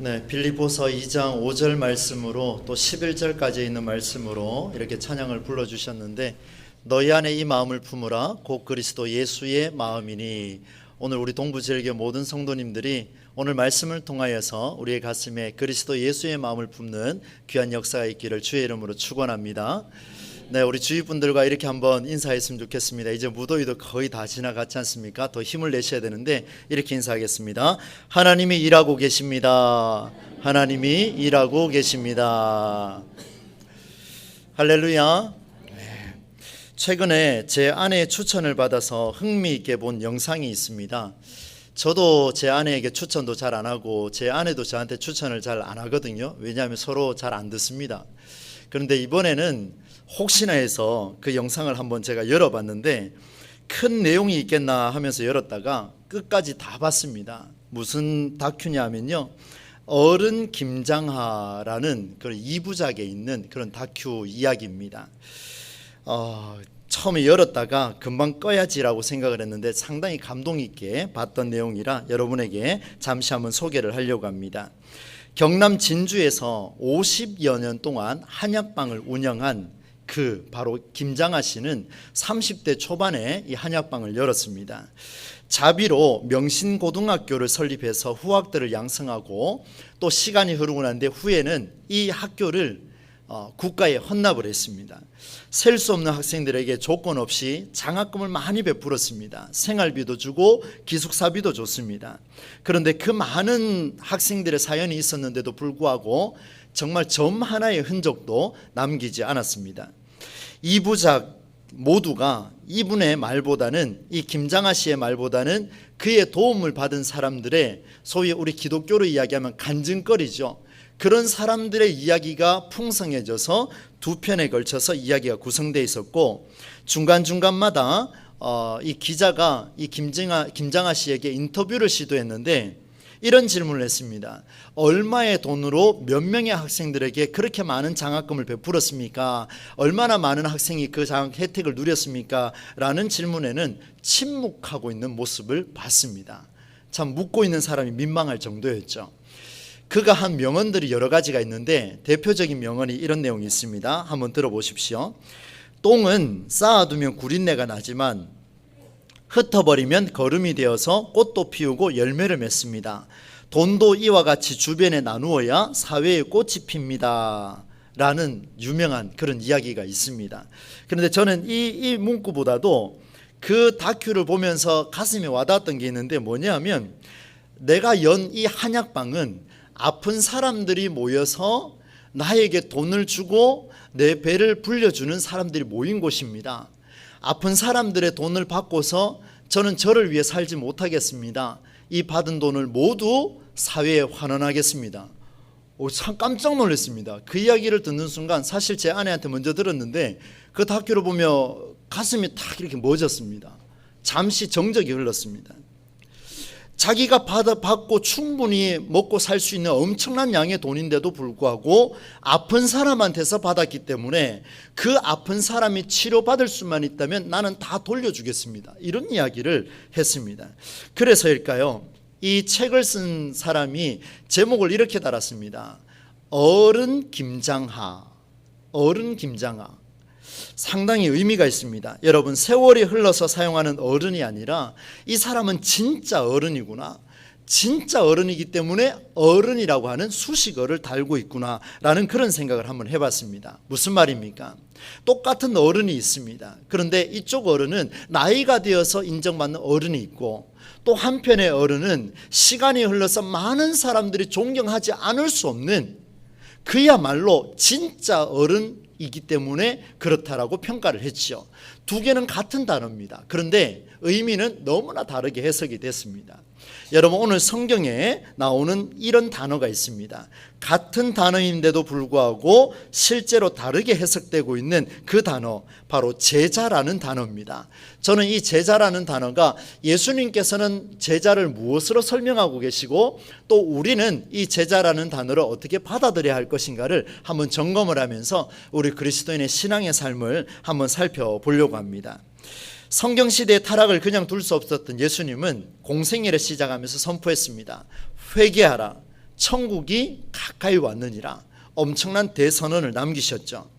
네, 빌립보서 2장 5절 말씀으로 또 11절까지 있는 말씀으로 이렇게 찬양을 불러주셨는데, 너희 안에 이 마음을 품으라 곧 그리스도 예수의 마음이니. 오늘 우리 동부제일교 모든 성도님들이 오늘 말씀을 통하여서 우리의 가슴에 그리스도 예수의 마음을 품는 귀한 역사가 있기를 주의 이름으로 축원합니다. 네, 우리 주위 분들과 이렇게 한번 인사했으면 좋겠습니다. 이제 무더위도 거의 다 지나갔지 않습니까? 더 힘을 내셔야 되는데 이렇게 인사하겠습니다. 하나님이 일하고 계십니다. 하나님이 일하고 계십니다. 할렐루야. 최근에 제 아내의 추천을 받아서 흥미있게 본 영상이 있습니다. 저도 제 아내에게 추천도 잘 안 하고 제 아내도 저한테 추천을 잘 안 하거든요. 왜냐하면 서로 잘 안 듣습니다. 그런데 이번에는 혹시나 해서 그 영상을 한번 제가 열어봤는데 큰 내용이 있겠나 하면서 열었다가 끝까지 다 봤습니다. 무슨 다큐냐 하면요, 어른 김장하라는 그런 2부작에 있는 그런 다큐 이야기입니다. 처음에 열었다가 금방 꺼야지라고 생각을 했는데 상당히 감동 있게 봤던 내용이라 여러분에게 잠시 한번 소개를 하려고 합니다. 경남 진주에서 50여 년 동안 한약방을 운영한 바로 김장하 씨는 30대 초반에 이 한약방을 열었습니다. 자비로 명신고등학교를 설립해서 후학들을 양성하고 또 시간이 흐르고 난 뒤 후에는 이 학교를 국가에 헌납을 했습니다. 셀 수 없는 학생들에게 조건 없이 장학금을 많이 베풀었습니다. 생활비도 주고 기숙사비도 줬습니다. 그런데 그 많은 학생들의 사연이 있었는데도 불구하고 정말 점 하나의 흔적도 남기지 않았습니다. 이 부작 모두가 이분의 말보다는, 이 김장하 씨의 말보다는 그의 도움을 받은 사람들의, 소위 우리 기독교로 이야기하면 간증거리죠. 그런 사람들의 이야기가 풍성해져서 두 편에 걸쳐서 이야기가 구성되어 있었고, 중간중간마다 이 기자가 이 김장하 씨에게 인터뷰를 시도했는데 이런 질문을 했습니다. 얼마의 돈으로 몇 명의 학생들에게 그렇게 많은 장학금을 베풀었습니까? 얼마나 많은 학생이 그 장학 혜택을 누렸습니까? 라는 질문에는 침묵하고 있는 모습을 봤습니다. 참 묻고 있는 사람이 민망할 정도였죠. 그가 한 명언들이 여러 가지가 있는데 대표적인 명언이 이런 내용이 있습니다. 한번 들어보십시오. 똥은 쌓아두면 구린내가 나지만 흩어버리면 거름이 되어서 꽃도 피우고 열매를 맺습니다. 돈도 이와 같이 주변에 나누어야 사회의 꽃이 핍니다. 라는 유명한 그런 이야기가 있습니다. 그런데 저는 이 문구보다도 그 다큐를 보면서 가슴에 와닿았던 게 있는데 뭐냐면, 내가 연 이 한약방은 아픈 사람들이 모여서 나에게 돈을 주고 내 배를 불려주는 사람들이 모인 곳입니다. 아픈 사람들의 돈을 받고서 저는 저를 위해 살지 못하겠습니다. 이 받은 돈을 모두 사회에 환원하겠습니다. 참 깜짝 놀랐습니다. 그 이야기를 듣는 순간 사실 제 아내한테 먼저 들었는데 그 다큐를 보며 가슴이 탁 이렇게 멎었습니다. 잠시 정적이 흘렀습니다. 자기가 받고 충분히 먹고 살 수 있는 엄청난 양의 돈인데도 불구하고 아픈 사람한테서 받았기 때문에 그 아픈 사람이 치료받을 수만 있다면 나는 다 돌려주겠습니다. 이런 이야기를 했습니다. 그래서일까요? 이 책을 쓴 사람이 제목을 이렇게 달았습니다. 어른 김장하. 어른 김장하. 상당히 의미가 있습니다. 여러분, 세월이 흘러서 사용하는 어른이 아니라 이 사람은 진짜 어른이구나, 진짜 어른이기 때문에 어른이라고 하는 수식어를 달고 있구나 라는 그런 생각을 한번 해봤습니다. 무슨 말입니까? 똑같은 어른이 있습니다. 그런데 이쪽 어른은 나이가 되어서 인정받는 어른이 있고, 또 한편의 어른은 시간이 흘러서 많은 사람들이 존경하지 않을 수 없는, 그야말로 진짜 어른이기 때문에 그렇다라고 평가를 했죠. 두 개는 같은 단어입니다. 그런데 의미는 너무나 다르게 해석이 됐습니다. 여러분, 오늘 성경에 나오는 이런 단어가 있습니다. 같은 단어인데도 불구하고 실제로 다르게 해석되고 있는 그 단어, 바로 제자라는 단어입니다. 저는 이 제자라는 단어가 예수님께서는 제자를 무엇으로 설명하고 계시고 또 우리는 이 제자라는 단어를 어떻게 받아들여야 할 것인가를 한번 점검을 하면서 우리 그리스도인의 신앙의 삶을 한번 살펴보려고 합니다. 성경시대의 타락을 그냥 둘 수 없었던 예수님은 공생애를 시작하면서 선포했습니다. 회개하라, 천국이 가까이 왔느니라 엄청난 대선언을 남기셨죠.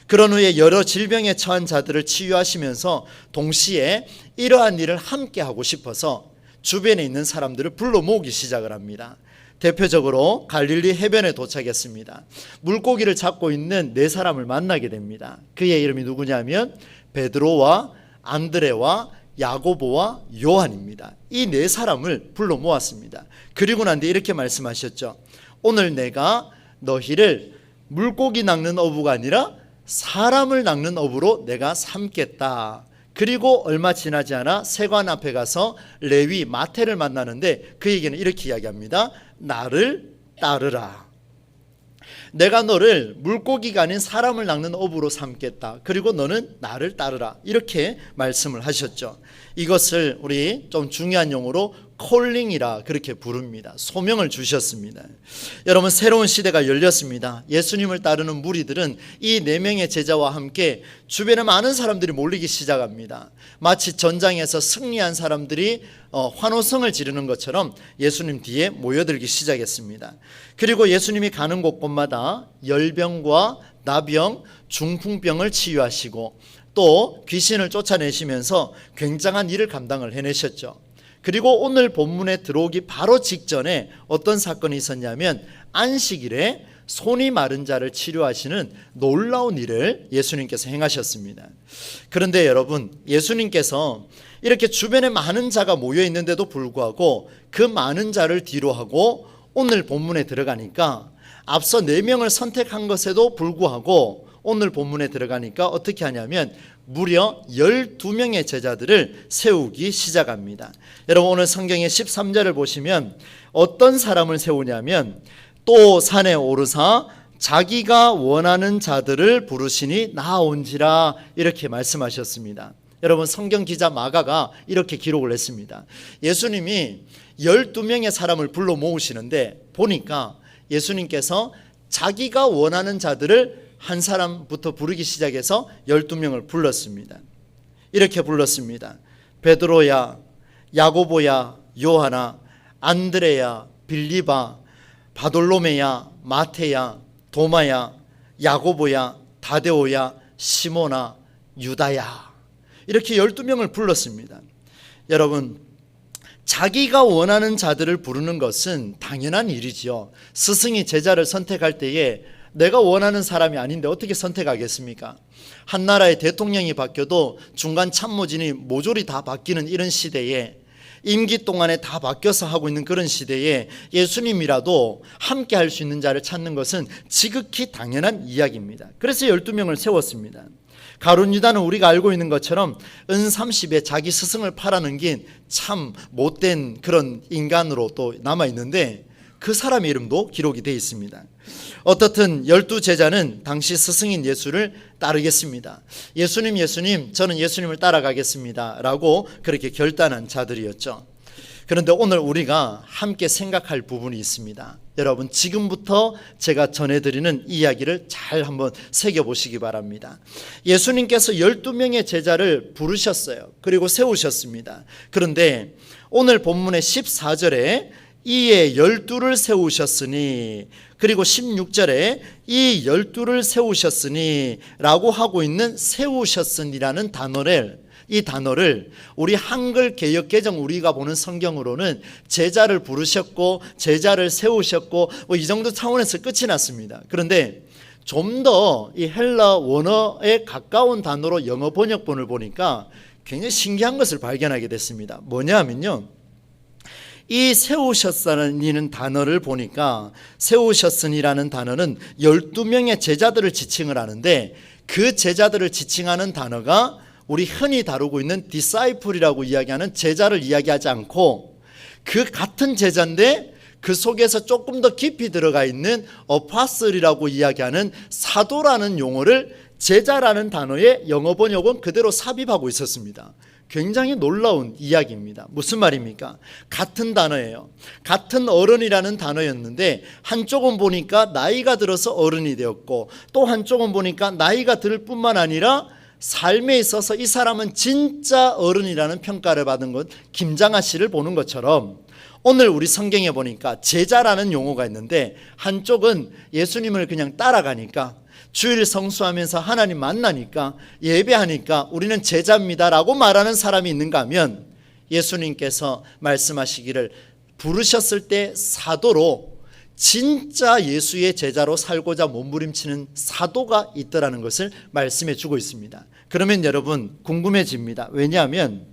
그런 후에 여러 질병에 처한 자들을 치유하시면서 동시에 이러한 일을 함께 하고 싶어서 주변에 있는 사람들을 불러 모으기 시작을 합니다. 대표적으로 갈릴리 해변에 도착했습니다. 물고기를 잡고 있는 네 사람을 만나게 됩니다. 그의 이름이 누구냐면 베드로와 안드레와 야고보와 요한입니다. 이 네 사람을 불러 모았습니다. 그리고 난 뒤에 이렇게 말씀하셨죠. 오늘 내가 너희를 물고기 낚는 어부가 아니라 사람을 낚는 어부로 내가 삼겠다. 그리고 얼마 지나지 않아 세관 앞에 가서 레위 마태를 만나는데 그에게는 이렇게 이야기합니다. 나를 따르라. 내가 너를 물고기가 아닌 사람을 낚는 어부로 삼겠다. 그리고 너는 나를 따르라. 이렇게 말씀을 하셨죠. 이것을 우리 좀 중요한 용어로 콜링이라 그렇게 부릅니다. 소명을 주셨습니다. 여러분, 새로운 시대가 열렸습니다. 예수님을 따르는 무리들은 이 4명의 제자와 함께 주변에 많은 사람들이 몰리기 시작합니다. 마치 전장에서 승리한 사람들이 환호성을 지르는 것처럼 예수님 뒤에 모여들기 시작했습니다. 그리고 예수님이 가는 곳곳마다 열병과 나병, 중풍병을 치유하시고 또 귀신을 쫓아내시면서 굉장한 일을 감당을 해내셨죠. 그리고 오늘 본문에 들어오기 바로 직전에 어떤 사건이 있었냐면 안식일에 손이 마른 자를 치료하시는 놀라운 일을 예수님께서 행하셨습니다. 그런데 여러분, 예수님께서 이렇게 주변에 많은 자가 모여 있는데도 불구하고 그 많은 자를 뒤로 하고 오늘 본문에 들어가니까 앞서 4명을 선택한 것에도 불구하고 오늘 본문에 들어가니까 어떻게 하냐면 무려 12명의 제자들을 세우기 시작합니다. 여러분, 오늘 성경의 13절을 보시면 어떤 사람을 세우냐면 또 산에 오르사 자기가 원하는 자들을 부르시니 나아온지라 이렇게 말씀하셨습니다. 여러분, 성경 기자 마가가 이렇게 기록을 했습니다. 예수님이 12명의 사람을 불러 모으시는데 보니까 예수님께서 자기가 원하는 자들을 한 사람부터 부르기 시작해서 12명을 불렀습니다. 이렇게 불렀습니다. 베드로야, 야고보야, 요하나, 안드레야, 빌리바, 바돌로메야, 마테야, 도마야, 야고보야, 다데오야, 시모나, 유다야. 이렇게 12명을 불렀습니다. 여러분, 자기가 원하는 자들을 부르는 것은 당연한 일이지요. 스승이 제자를 선택할 때에 내가 원하는 사람이 아닌데 어떻게 선택하겠습니까? 한 나라의 대통령이 바뀌어도 중간 참모진이 모조리 다 바뀌는 이런 시대에, 임기 동안에 다 바뀌어서 하고 있는 그런 시대에 예수님이라도 함께 할 수 있는 자를 찾는 것은 지극히 당연한 이야기입니다. 그래서 12명을 세웠습니다. 가룟 유다는 우리가 알고 있는 것처럼 은 30에 자기 스승을 팔아넘긴 참 못된 그런 인간으로 또 남아있는데 그 사람의 이름도 기록이 되어 있습니다. 어떻든 12제자는 당시 스승인 예수를 따르겠습니다. 예수님, 저는 예수님을 따라가겠습니다 라고 그렇게 결단한 자들이었죠. 그런데 오늘 우리가 함께 생각할 부분이 있습니다. 여러분, 지금부터 제가 전해드리는 이야기를 잘 한번 새겨보시기 바랍니다. 예수님께서 12명의 제자를 부르셨어요. 그리고 세우셨습니다. 그런데 오늘 본문의 14절에 이에 12를 세우셨으니, 그리고 16절에 이 12를 세우셨으니 라고 하고 있는 세우셨으니라는 이 단어를 우리 한글 개역개정 우리가 보는 성경으로는 제자를 부르셨고 제자를 세우셨고 이 정도 차원에서 끝이 났습니다. 그런데 좀 더 이 헬라 원어에 가까운 단어로 영어 번역본을 보니까 굉장히 신기한 것을 발견하게 됐습니다. 뭐냐 하면요, 이 세우셨으니라는 단어를 보니까 세우셨으니라는 단어는 12명의 제자들을 지칭을 하는데 그 제자들을 지칭하는 단어가 우리 흔히 다루고 있는 disciple이라고 이야기하는 제자를 이야기하지 않고 그 같은 제자인데 그 속에서 조금 더 깊이 들어가 있는 apostle이라고 이야기하는 사도라는 용어를 제자라는 단어의 영어 번역은 그대로 삽입하고 있었습니다. 굉장히 놀라운 이야기입니다. 무슨 말입니까? 같은 단어예요. 같은 어른이라는 단어였는데 한쪽은 보니까 나이가 들어서 어른이 되었고 또 한쪽은 보니까 나이가 들 뿐만 아니라 삶에 있어서 이 사람은 진짜 어른이라는 평가를 받은 것, 김장하 씨를 보는 것처럼 오늘 우리 성경에 보니까 제자라는 용어가 있는데, 한쪽은 예수님을 그냥 따라가니까, 주일 성수하면서 하나님 만나니까, 예배하니까 우리는 제자입니다라고 말하는 사람이 있는가 하면, 예수님께서 말씀하시기를 부르셨을 때 사도로 진짜 예수의 제자로 살고자 몸부림치는 사도가 있더라는 것을 말씀해 주고 있습니다. 그러면 여러분 궁금해집니다. 왜냐하면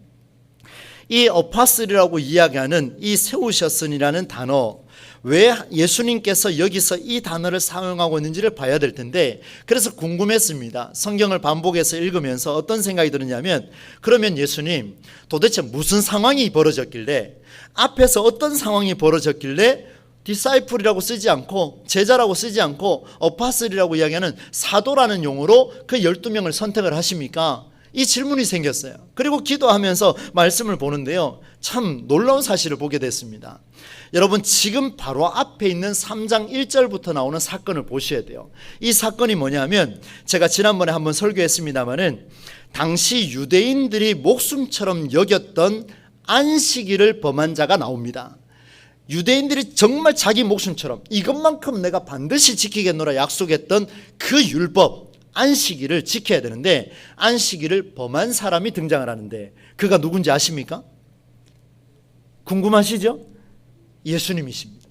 이 어파슬이라고 이야기하는 이 세우셨으니라는 단어, 왜 예수님께서 여기서 이 단어를 사용하고 있는지를 봐야 될 텐데, 그래서 궁금했습니다. 성경을 반복해서 읽으면서 어떤 생각이 드느냐면, 그러면 예수님 도대체 무슨 상황이 벌어졌길래, 앞에서 어떤 상황이 벌어졌길래 디사이플이라고 쓰지 않고 제자라고 쓰지 않고 어파슬이라고 이야기하는 사도라는 용어로 그 12명을 선택을 하십니까? 이 질문이 생겼어요. 그리고 기도하면서 말씀을 보는데요, 참 놀라운 사실을 보게 됐습니다. 여러분, 지금 바로 앞에 있는 3장 1절부터 나오는 사건을 보셔야 돼요. 이 사건이 뭐냐면, 제가 지난번에 한번 설교했습니다마는, 당시 유대인들이 목숨처럼 여겼던 안식일을 범한 자가 나옵니다. 유대인들이 정말 자기 목숨처럼 이것만큼 내가 반드시 지키겠노라 약속했던 그 율법, 안식일을 지켜야 되는데, 안식일을 범한 사람이 등장을 하는데, 그가 누군지 아십니까? 궁금하시죠? 예수님이십니다.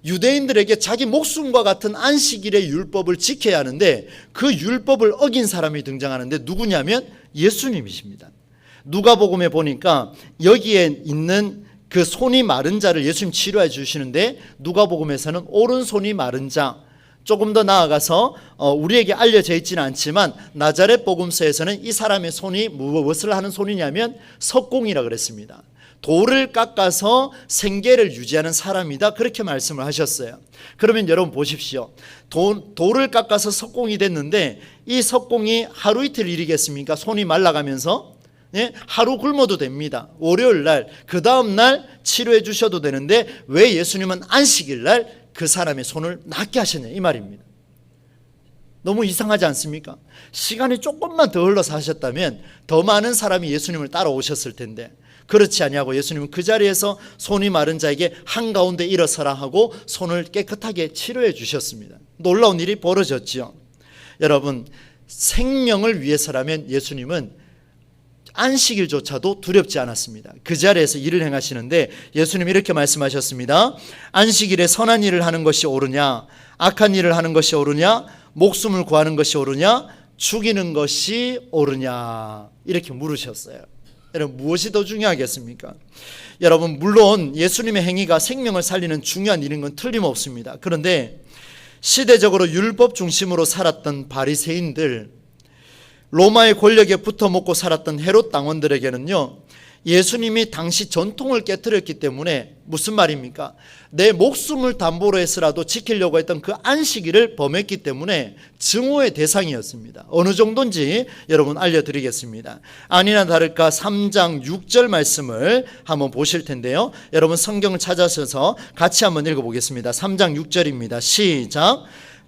유대인들에게 자기 목숨과 같은 안식일의 율법을 지켜야 하는데, 그 율법을 어긴 사람이 등장하는데 누구냐면 예수님이십니다. 누가복음에 보니까 여기에 있는 그 손이 마른 자를 예수님 치료해 주시는데, 누가복음에서는 오른손이 마른 자, 조금 더 나아가서 우리에게 알려져 있지는 않지만 나자렛 복음서에서는 이 사람의 손이 무엇을 하는 손이냐면 석공이라 그랬습니다. 돌을 깎아서 생계를 유지하는 사람이다, 그렇게 말씀을 하셨어요. 그러면 여러분 보십시오. 돌을 깎아서 석공이 됐는데, 이 석공이 하루 이틀 일이겠습니까? 손이 말라가면서 하루 굶어도 됩니다. 월요일 날, 그 다음 날 치료해 주셔도 되는데, 왜 예수님은 안식일 날 그 사람의 손을 낫게 하셨냐, 이 말입니다. 너무 이상하지 않습니까? 시간이 조금만 더 흘러서 하셨다면 더 많은 사람이 예수님을 따라오셨을 텐데, 그렇지 아니하고 예수님은 그 자리에서 손이 마른 자에게 한가운데 일어서라 하고 손을 깨끗하게 치료해 주셨습니다. 놀라운 일이 벌어졌지요. 여러분, 생명을 위해서라면 예수님은 안식일조차도 두렵지 않았습니다. 그 자리에서 일을 행하시는데, 예수님이 이렇게 말씀하셨습니다. 안식일에 선한 일을 하는 것이 옳으냐, 악한 일을 하는 것이 옳으냐, 목숨을 구하는 것이 옳으냐, 죽이는 것이 옳으냐, 이렇게 물으셨어요. 여러분, 무엇이 더 중요하겠습니까? 여러분, 물론 예수님의 행위가 생명을 살리는 중요한 일인 건 틀림없습니다. 그런데 시대적으로 율법 중심으로 살았던 바리새인들, 로마의 권력에 붙어먹고 살았던 헤롯 당원들에게는요, 예수님이 당시 전통을 깨뜨렸기 때문에, 무슨 말입니까? 내 목숨을 담보로 해서라도 지키려고 했던 그 안식일을 범했기 때문에 증오의 대상이었습니다. 어느 정도인지 여러분 알려드리겠습니다. 아니나 다를까 3장 6절 말씀을 한번 보실 텐데요, 여러분 성경을 찾아서서 같이 한번 읽어보겠습니다. 3장 6절입니다. 시작.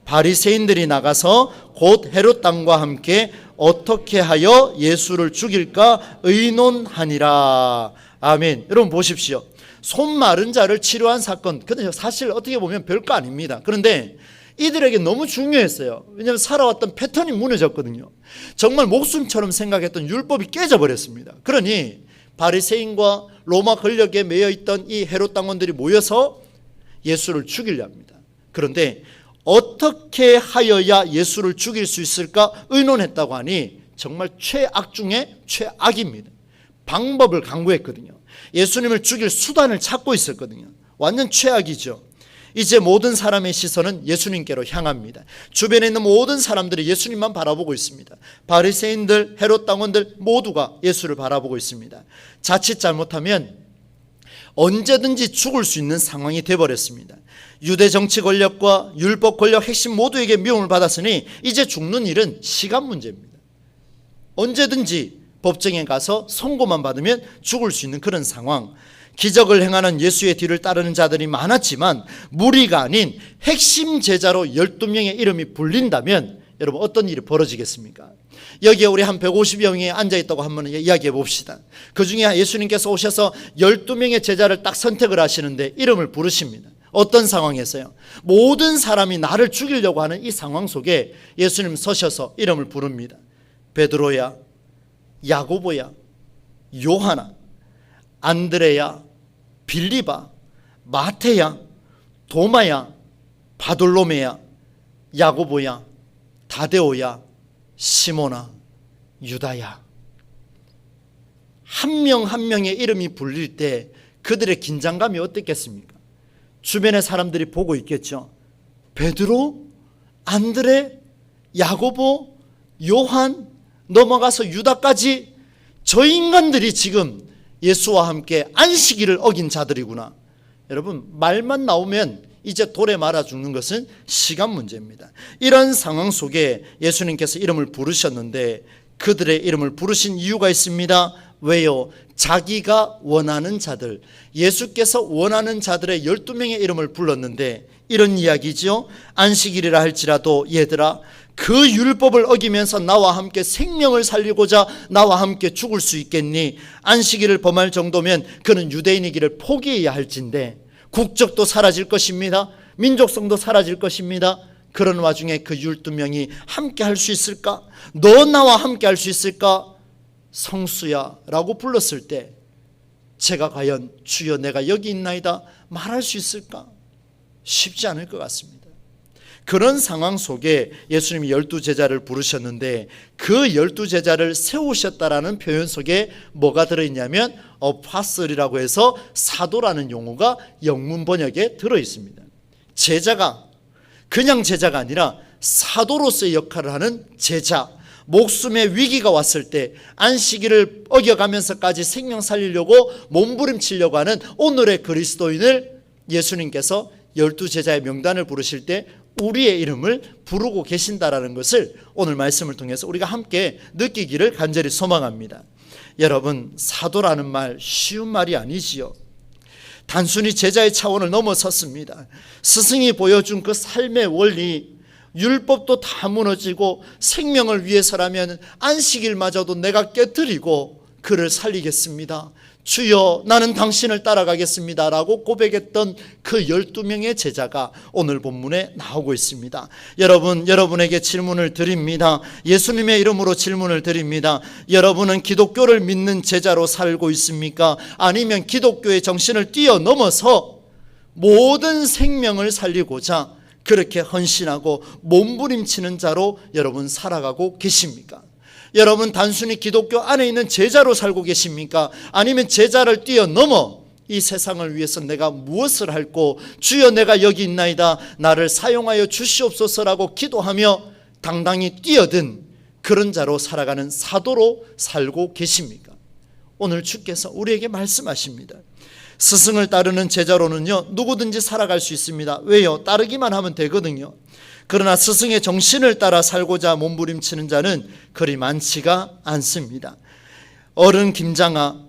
바리새인들이 나가서 곧 헤롯 당과 함께 어떻게 하여 예수를 죽일까 의논하니라. 아멘. 여러분 보십시오. 손 마른 자를 치료한 사건, 근데 사실 어떻게 보면 별거 아닙니다. 그런데 이들에게 너무 중요했어요. 왜냐하면 살아왔던 패턴이 무너졌거든요. 정말 목숨처럼 생각했던 율법이 깨져버렸습니다. 그러니 바리새인과 로마 권력에 매여있던 이 헤롯 당원들이 모여서 예수를 죽이려 합니다. 그런데 어떻게 하여야 예수를 죽일 수 있을까 의논했다고 하니 정말 최악 중에 최악입니다. 방법을 강구했거든요. 예수님을 죽일 수단을 찾고 있었거든요. 완전 최악이죠. 이제 모든 사람의 시선은 예수님께로 향합니다. 주변에 있는 모든 사람들이 예수님만 바라보고 있습니다. 바리새인들, 헤롯 당원들 모두가 예수를 바라보고 있습니다. 자칫 잘못하면 언제든지 죽을 수 있는 상황이 되어버렸습니다. 유대 정치 권력과 율법 권력 핵심 모두에게 미움을 받았으니 이제 죽는 일은 시간 문제입니다. 언제든지 법정에 가서 선고만 받으면 죽을 수 있는 그런 상황. 기적을 행하는 예수의 뒤를 따르는 자들이 많았지만 무리가 아닌 핵심 제자로 12명의 이름이 불린다면 여러분 어떤 일이 벌어지겠습니까? 여기에 우리 한 150여 명이 앉아있다고 한번 이야기해 봅시다. 그 중에 예수님께서 오셔서 12명의 제자를 딱 선택을 하시는데 이름을 부르십니다. 어떤 상황에서요? 모든 사람이 나를 죽이려고 하는 이 상황 속에 예수님 서셔서 이름을 부릅니다. 베드로야, 야고보야, 요하나, 안드레야, 빌리바, 마테야, 도마야, 바돌로메야, 야고보야, 다데오야, 시모나, 유다야. 한 명 한 명의 이름이 불릴 때 그들의 긴장감이 어땠겠습니까? 주변의 사람들이 보고 있겠죠. 베드로, 안드레, 야고보, 요한, 넘어가서 유다까지 저 인간들이 지금 예수와 함께 안식일을 어긴 자들이구나. 여러분, 말만 나오면 이제 돌에 말아 죽는 것은 시간 문제입니다. 이런 상황 속에 예수님께서 이름을 부르셨는데 그들의 이름을 부르신 이유가 있습니다. 왜요? 자기가 원하는 자들, 예수께서 원하는 자들의 12명의 이름을 불렀는데 이런 이야기죠. 안식일이라 할지라도 얘들아, 그 율법을 어기면서 나와 함께 생명을 살리고자 나와 함께 죽을 수 있겠니? 안식일을 범할 정도면 그는 유대인이기를 포기해야 할진데 국적도 사라질 것입니다. 민족성도 사라질 것입니다. 그런 와중에 그 12명이 함께 할 수 있을까? 너 나와 함께 할 수 있을까? 성수야 라고 불렀을 때 제가 과연 주여 내가 여기 있나이다 말할 수 있을까? 쉽지 않을 것 같습니다. 그런 상황 속에 예수님이 12제자를 부르셨는데 그 12제자를 세우셨다라는 표현 속에 뭐가 들어있냐면 어파슬이라고 해서 사도라는 용어가 영문 번역에 들어있습니다. 제자가 그냥 제자가 아니라 사도로서의 역할을 하는 제자, 목숨의 위기가 왔을 때 안식일을 어겨가면서까지 생명 살리려고 몸부림치려고 하는 오늘의 그리스도인을 예수님께서 12제자의 명단을 부르실 때 우리의 이름을 부르고 계신다라는 것을 오늘 말씀을 통해서 우리가 함께 느끼기를 간절히 소망합니다. 여러분, 사도라는 말 쉬운 말이 아니지요. 단순히 제자의 차원을 넘어섰습니다. 스승이 보여준 그 삶의 원리, 율법도 다 무너지고 생명을 위해서라면 안식일마저도 내가 깨뜨리고 그를 살리겠습니다. 주여 나는 당신을 따라가겠습니다 라고 고백했던 그 12명의 제자가 오늘 본문에 나오고 있습니다. 여러분에게 질문을 드립니다. 예수님의 이름으로 질문을 드립니다. 여러분은 기독교를 믿는 제자로 살고 있습니까? 아니면 기독교의 정신을 뛰어넘어서 모든 생명을 살리고자 그렇게 헌신하고 몸부림치는 자로 여러분 살아가고 계십니까? 여러분 단순히 기독교 안에 있는 제자로 살고 계십니까? 아니면 제자를 뛰어넘어 이 세상을 위해서 내가 무엇을 할고 주여 내가 여기 있나이다 나를 사용하여 주시옵소서라고 기도하며 당당히 뛰어든 그런 자로 살아가는 사도로 살고 계십니까? 오늘 주께서 우리에게 말씀하십니다. 스승을 따르는 제자로는요 누구든지 살아갈 수 있습니다. 왜요? 따르기만 하면 되거든요. 그러나 스승의 정신을 따라 살고자 몸부림치는 자는 그리 많지가 않습니다. 어른 김장하,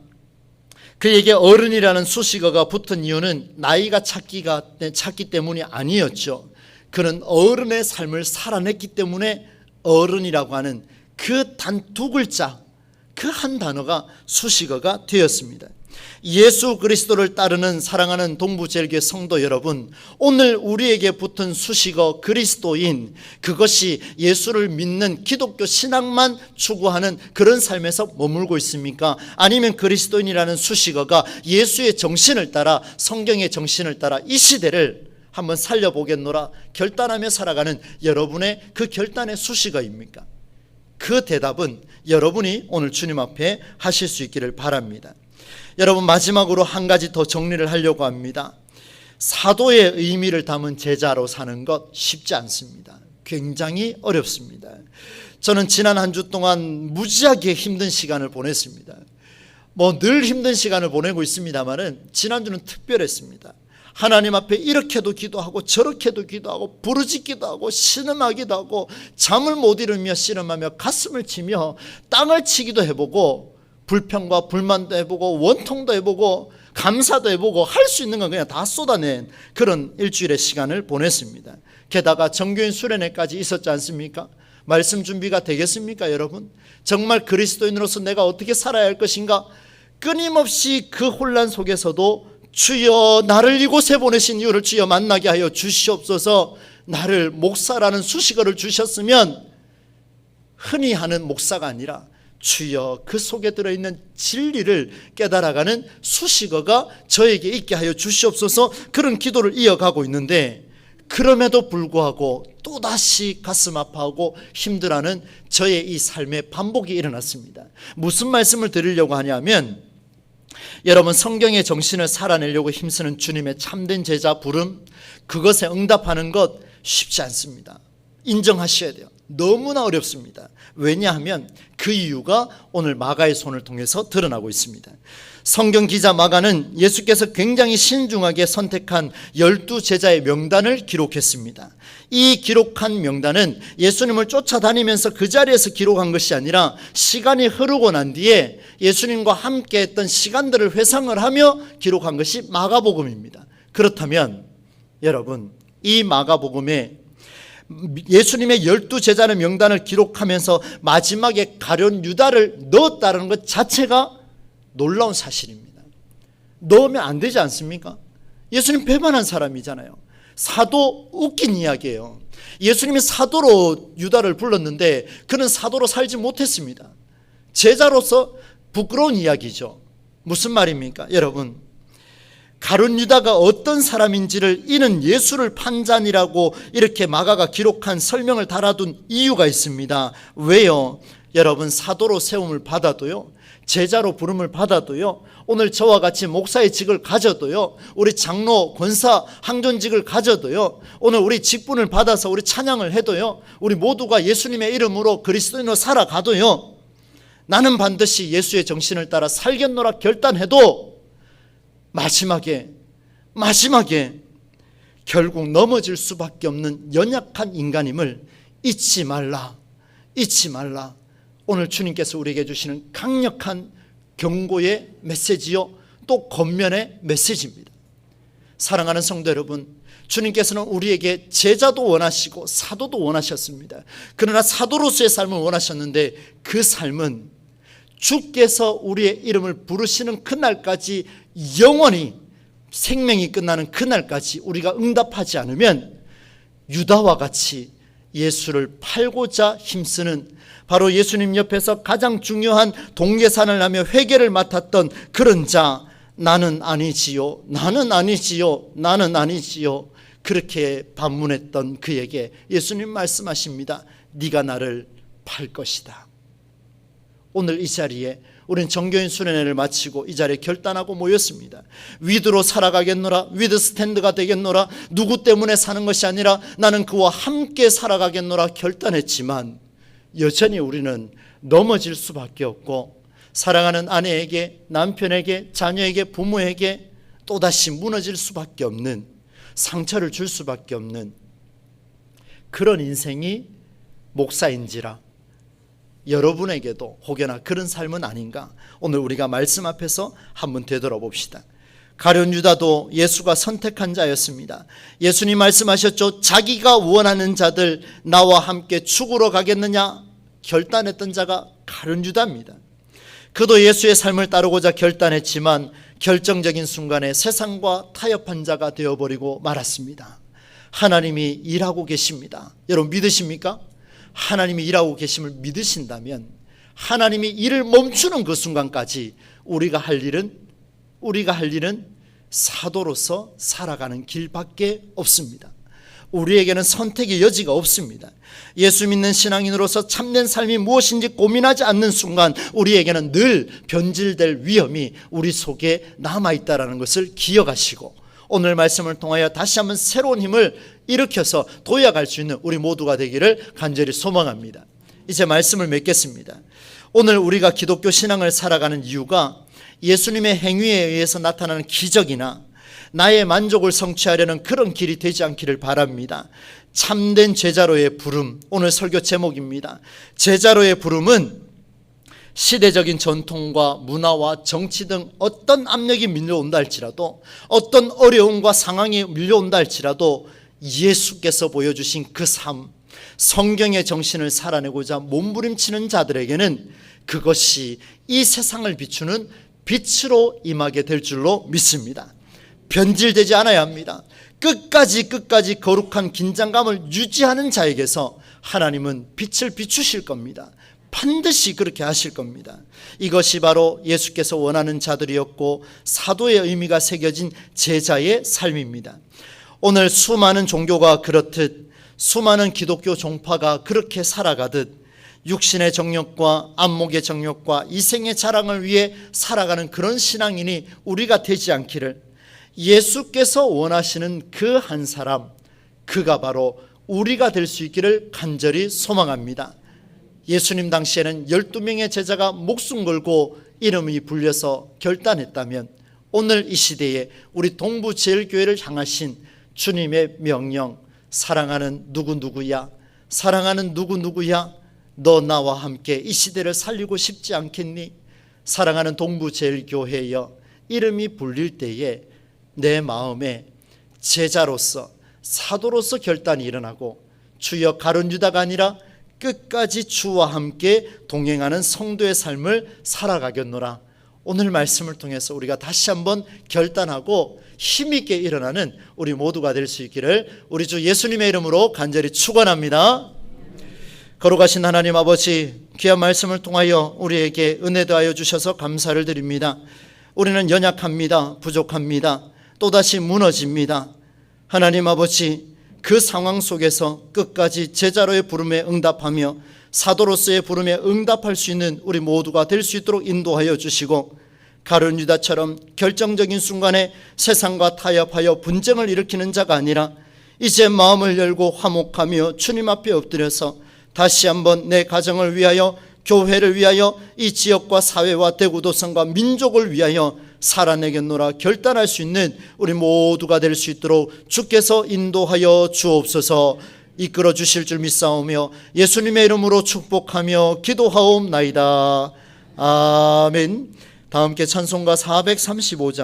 그에게 어른이라는 수식어가 붙은 이유는 나이가 찼기 때문이 아니었죠. 그는 어른의 삶을 살아냈기 때문에 어른이라고 하는 그 단 두 글자, 그 한 단어가 수식어가 되었습니다. 예수 그리스도를 따르는 사랑하는 동부제일교회 성도 여러분, 오늘 우리에게 붙은 수식어 그리스도인, 그것이 예수를 믿는 기독교 신앙만 추구하는 그런 삶에서 머물고 있습니까? 아니면 그리스도인이라는 수식어가 예수의 정신을 따라, 성경의 정신을 따라 이 시대를 한번 살려보겠노라 결단하며 살아가는 여러분의 그 결단의 수식어입니까? 그 대답은 여러분이 오늘 주님 앞에 하실 수 있기를 바랍니다. 여러분, 마지막으로 한 가지 더 정리를 하려고 합니다. 사도의 의미를 담은 제자로 사는 것 쉽지 않습니다. 굉장히 어렵습니다. 저는 지난 한 주 동안 무지하게 힘든 시간을 보냈습니다. 늘 힘든 시간을 보내고 있습니다만은 지난주는 특별했습니다. 하나님 앞에 이렇게도 기도하고 저렇게도 기도하고 부르짖기도 하고 신음하기도 하고 잠을 못 이루며 씨름하며 가슴을 치며 땅을 치기도 해보고 불평과 불만도 해보고 원통도 해보고 감사도 해보고 할 수 있는 건 그냥 다 쏟아낸 그런 일주일의 시간을 보냈습니다. 게다가 정교인 수련회까지 있었지 않습니까? 말씀 준비가 되겠습니까, 여러분? 정말 그리스도인으로서 내가 어떻게 살아야 할 것인가? 끊임없이 그 혼란 속에서도 주여 나를 이곳에 보내신 이유를 주여 만나게 하여 주시옵소서. 나를 목사라는 수식어를 주셨으면 흔히 하는 목사가 아니라 주여 그 속에 들어있는 진리를 깨달아가는 수식어가 저에게 있게 하여 주시옵소서. 그런 기도를 이어가고 있는데, 그럼에도 불구하고 또다시 가슴 아파하고 힘들어하는 저의 이 삶의 반복이 일어났습니다. 무슨 말씀을 드리려고 하냐면, 여러분, 성경의 정신을 살아내려고 힘쓰는 주님의 참된 제자 부름, 그것에 응답하는 것 쉽지 않습니다. 인정하셔야 돼요. 너무나 어렵습니다. 왜냐하면 그 이유가 오늘 마가의 손을 통해서 드러나고 있습니다. 성경 기자 마가는 예수께서 굉장히 신중하게 선택한 12제자의 명단을 기록했습니다. 이 기록한 명단은 예수님을 쫓아다니면서 그 자리에서 기록한 것이 아니라 시간이 흐르고 난 뒤에 예수님과 함께 했던 시간들을 회상을 하며 기록한 것이 마가복음입니다. 그렇다면 여러분, 이 마가복음에 예수님의 12제자의 명단을 기록하면서 마지막에 가룟 유다를 넣었다는 것 자체가 놀라운 사실입니다. 넣으면 안 되지 않습니까? 예수님 배반한 사람이잖아요. 사도, 웃긴 이야기예요. 예수님이 사도로 유다를 불렀는데 그는 사도로 살지 못했습니다. 제자로서 부끄러운 이야기죠. 무슨 말입니까? 여러분, 가룟 유다가 어떤 사람인지를 이는 예수를 판잔이라고 이렇게 마가가 기록한 설명을 달아둔 이유가 있습니다. 왜요? 여러분, 사도로 세움을 받아도요, 제자로 부름을 받아도요, 오늘 저와 같이 목사의 직을 가져도요, 우리 장로, 권사, 항존직을 가져도요, 오늘 우리 직분을 받아서 우리 찬양을 해도요, 우리 모두가 예수님의 이름으로 그리스도인으로 살아가도요, 나는 반드시 예수의 정신을 따라 살겠노라 결단해도 마지막에 결국 넘어질 수밖에 없는 연약한 인간임을 잊지 말라. 오늘 주님께서 우리에게 주시는 강력한 경고의 메시지요, 또 권면의 메시지입니다. 사랑하는 성도 여러분, 주님께서는 우리에게 제자도 원하시고 사도도 원하셨습니다. 그러나 사도로서의 삶을 원하셨는데 그 삶은 주께서 우리의 이름을 부르시는 그날까지, 영원히 생명이 끝나는 그날까지 우리가 응답하지 않으면 유다와 같이 예수를 팔고자 힘쓰는, 바로 예수님 옆에서 가장 중요한 동계산을 하며 회개를 맡았던 그런 자, 나는 아니지요, 그렇게 반문했던 그에게 예수님 말씀하십니다. 네가 나를 팔 것이다. 오늘 이 자리에 우리는 정교인 수련회를 마치고 이 자리에 결단하고 모였습니다. 위드로 살아가겠노라, 위드 스탠드가 되겠노라, 누구 때문에 사는 것이 아니라 나는 그와 함께 살아가겠노라 결단했지만 여전히 우리는 넘어질 수밖에 없고, 사랑하는 아내에게, 남편에게, 자녀에게, 부모에게 또다시 무너질 수밖에 없는, 상처를 줄 수밖에 없는 그런 인생이 목사인지라 여러분에게도 혹여나 그런 삶은 아닌가, 오늘 우리가 말씀 앞에서 한번 되돌아봅시다. 가룟 유다도 예수가 선택한 자였습니다. 예수님 말씀하셨죠. 자기가 원하는 자들 나와 함께 죽으러 가겠느냐 결단했던 자가 가룟 유다입니다. 그도 예수의 삶을 따르고자 결단했지만 결정적인 순간에 세상과 타협한 자가 되어버리고 말았습니다. 하나님이 일하고 계십니다. 여러분 믿으십니까? 하나님이 일하고 계심을 믿으신다면 하나님이 일을 멈추는 그 순간까지 우리가 할 일은 사도로서 살아가는 길밖에 없습니다. 우리에게는 선택의 여지가 없습니다. 예수 믿는 신앙인으로서 참된 삶이 무엇인지 고민하지 않는 순간 우리에게는 늘 변질될 위험이 우리 속에 남아있다는 것을 기억하시고, 오늘 말씀을 통하여 다시 한번 새로운 힘을 일으켜서 도약할 수 있는 우리 모두가 되기를 간절히 소망합니다. 이제 말씀을 맺겠습니다. 오늘 우리가 기독교 신앙을 살아가는 이유가 예수님의 행위에 의해서 나타나는 기적이나 나의 만족을 성취하려는 그런 길이 되지 않기를 바랍니다. 참된 제자로의 부름, 오늘 설교 제목입니다. 제자로의 부름은 시대적인 전통과 문화와 정치 등 어떤 압력이 밀려온다 할지라도, 어떤 어려움과 상황이 밀려온다 할지라도 예수께서 보여주신 그 삶, 성경의 정신을 살아내고자 몸부림치는 자들에게는 그것이 이 세상을 비추는 빛으로 임하게 될 줄로 믿습니다. 변질되지 않아야 합니다. 끝까지 거룩한 긴장감을 유지하는 자에게서 하나님은 빛을 비추실 겁니다. 반드시 그렇게 하실 겁니다. 이것이 바로 예수께서 원하는 자들이었고 사도의 의미가 새겨진 제자의 삶입니다. 오늘 수많은 종교가 그렇듯 수많은 기독교 종파가 그렇게 살아가듯 육신의 정욕과 안목의 정욕과 이생의 자랑을 위해 살아가는 그런 신앙인이 우리가 되지 않기를, 예수께서 원하시는 그 한 사람, 그가 바로 우리가 될 수 있기를 간절히 소망합니다. 예수님 당시에는 12명의 제자가 목숨 걸고 이름이 불려서 결단했다면, 오늘 이 시대에 우리 동부제일교회를 향하신 주님의 명령, 사랑하는 누구누구야, 사랑하는 누구누구야, 너 나와 함께 이 시대를 살리고 싶지 않겠니? 사랑하는 동부제일교회여, 이름이 불릴 때에 내 마음에 제자로서 사도로서 결단이 일어나고, 주여 가룟 유다가 아니라 끝까지 주와 함께 동행하는 성도의 삶을 살아가겠노라. 오늘 말씀을 통해서 우리가 다시 한번 결단하고 힘있게 일어나는 우리 모두가 될 수 있기를 우리 주 예수님의 이름으로 간절히 축원합니다. 거룩하신 하나님 아버지, 귀한 말씀을 통하여 우리에게 은혜 더하여 주셔서 감사를 드립니다. 우리는 연약합니다. 부족합니다. 또다시 무너집니다. 하나님 아버지, 그 상황 속에서 끝까지 제자로의 부름에 응답하며 사도로서의 부름에 응답할 수 있는 우리 모두가 될 수 있도록 인도하여 주시고, 가룟 유다처럼 결정적인 순간에 세상과 타협하여 분쟁을 일으키는 자가 아니라 이제 마음을 열고 화목하며 주님 앞에 엎드려서 다시 한번 내 가정을 위하여, 교회를 위하여, 이 지역과 사회와 대구도성과 민족을 위하여 살아내겠노라 결단할 수 있는 우리 모두가 될 수 있도록 주께서 인도하여 주옵소서. 이끌어 주실 줄 믿사오며 예수님의 이름으로 축복하며 기도하옵나이다. 아멘. 다 함께 찬송가 435장